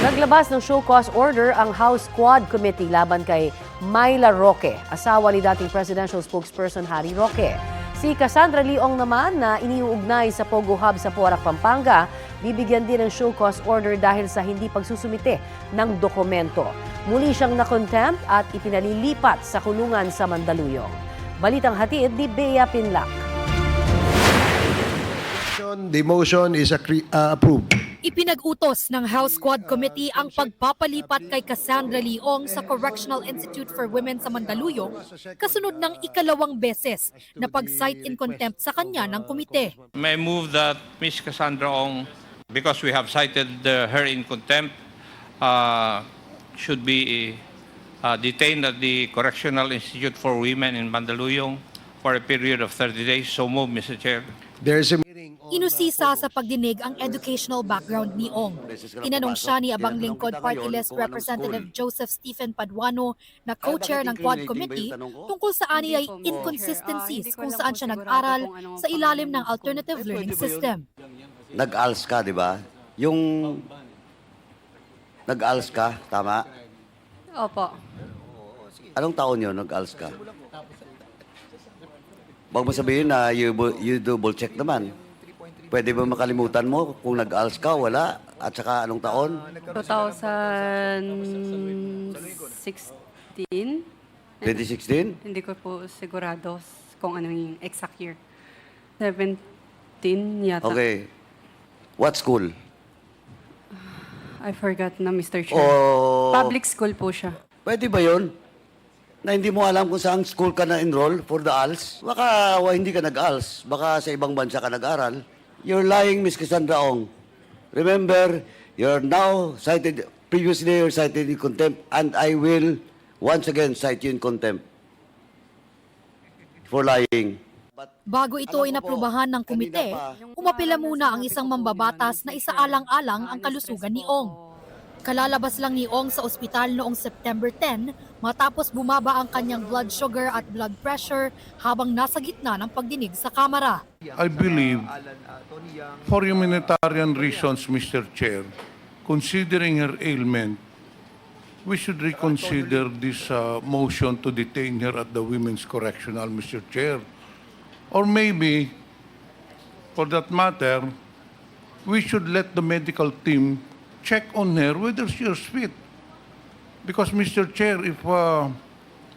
Naglabas ng show cause order ang House Quad Committee laban kay Myla Roque, asawa ni dating presidential spokesperson Harry Roque. Si Cassandra Leong naman na iniuugnay sa Pogo Hub sa Porac, Pampanga, bibigyan din ng show cause order dahil sa hindi pagsusumite ng dokumento. Muli siyang na-contempt at ipinalilipat sa kulungan sa Mandaluyong. Balitang hatid ni Bea Pinlac. The motion is approved. Ipinag-utos ng House Quad Committee ang pagpapalipat kay Cassandra Leong sa Correctional Institute for Women sa Mandaluyong kasunod ng ikalawang beses na pag-cite in contempt sa kanya ng komite. May move that Ms. Cassandra Ong, because we have cited her in contempt, should be detained at the Correctional Institute for Women in Mandaluyong for a period of 30 days. So move, Mr. Chair. There's a Inusisa sa pagdinig ang educational background ni Ong. Tinanong siya ni Abang Lingkod Party List Representative Joseph Stephen Paduano na co-chair ng Quad Committee tungkol sa ani ay inconsistencies kung saan siya nag-aral sa ilalim ng alternative learning system. Nag-ALS ka, di ba? Yung nag-ALS ka, tama? Opo. Anong taon yun, nag-ALS ka? Huwag mo sabihin na you double check naman. Pwede ba makalimutan mo kung nag-ALS ka, wala? At saka anong taon? 2016. 2016? Hindi ko po sigurado kung ano yung exact year. 17 yata. Okay. What school? I forgot na, Mr. Chair. O Public school po siya. pwede ba yun? Na hindi mo alam kung saan school ka na-enroll for the ALS? Baka hindi ka nag-ALS. Baka sa ibang bansa ka nag-aral. You're lying, Ms. Cassandra Ong. Remember, you're now cited, previously you're cited in contempt, and I will once again cite you in contempt for lying. Bago ito inaprubahan ng komite, umapela muna ang isang mambabatas na isaalang-alang ang kalusugan ni Ong. Kalalabas lang ni Ong sa ospital noong September 10 matapos bumaba ang kanyang blood sugar at blood pressure habang nasa gitna ng pagdinig sa kamera. I believe, for humanitarian reasons, Mr. Chair, considering her ailment, we should reconsider this motion to detain her at the Women's Correctional, Mr. Chair. Or maybe, for that matter, we should let the medical team check on her whether she is fit. Because, Mr. Chair, if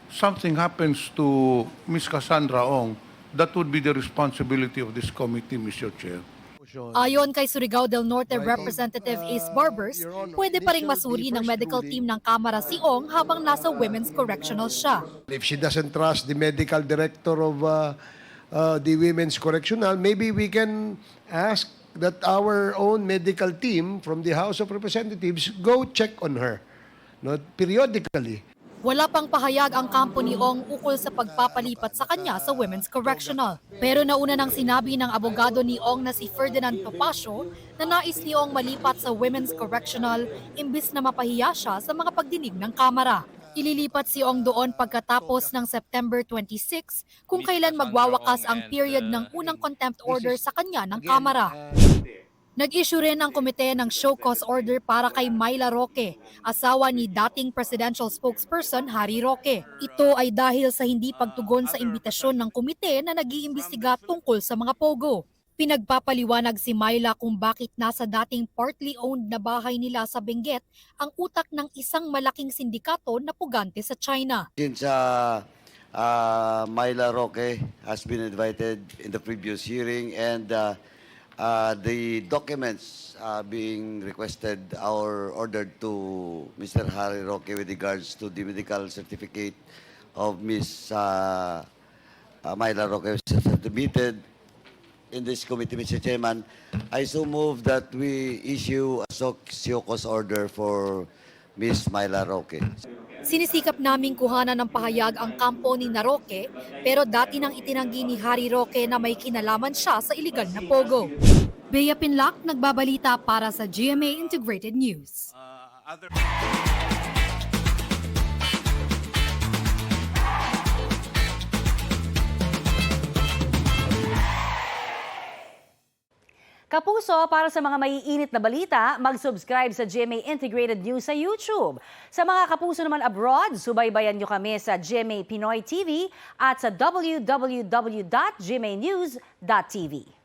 something happens to Ms. Cassandra Ong, that would be the responsibility of this committee, Mr. Chair. Ayon kay Surigao del Norte Representative Ace Barbers, pwede pa ring masuri ng medical team ng Kamara si Ong habang nasa Women's Correctional siya. If she doesn't trust the medical director of the Women's Correctional, maybe we can ask that our own medical team from the House of Representatives go check on her, periodically. Wala pang pahayag ang kampo ni Ong ukol sa pagpapalipat sa kanya sa Women's Correctional. Pero nauna nang sinabi ng abogado ni Ong na si Ferdinand Topacio na nais ni Ong malipat sa Women's Correctional imbis na mapahiya siya sa mga pagdinig ng Kamara. Ililipat si Ong doon pagkatapos ng September 26 kung kailan magwawakas ang period ng unang contempt order sa kanya ng Kamara. Nag-issue rin ang komite ng show cause order para kay Myla Roque, asawa ni dating presidential spokesperson Harry Roque. Ito ay dahil sa hindi pagtugon sa imbitasyon ng komite na nag-iimbestiga tungkol sa mga pogo. Pinagpapaliwanag si Myla kung bakit nasa dating partly owned na bahay nila sa Benguet ang utak ng isang malaking sindikato na pugante sa China. Since Myla Roque has been invited in the previous hearing and the documents being requested or ordered to Mr. Harry Roque with regards to the medical certificate of Ms. Myla Roque submitted in this committee, Mr. Chairman, I so move that we issue a show cause order for Ms. Myla Roque. Sinisikap naming kuhanan ng pahayag ang kampo ni Roque pero dati nang itinanggi ni Harry Roque na may kinalaman siya sa iligal na pogo. Bea Pinlac, nagbabalita para sa GMA Integrated News. Kapuso, para sa mga maiinit na balita, mag-subscribe sa GMA Integrated News sa YouTube. Sa mga kapuso naman abroad, subaybayan nyo kami sa GMA Pinoy TV at sa www.gmanews.tv.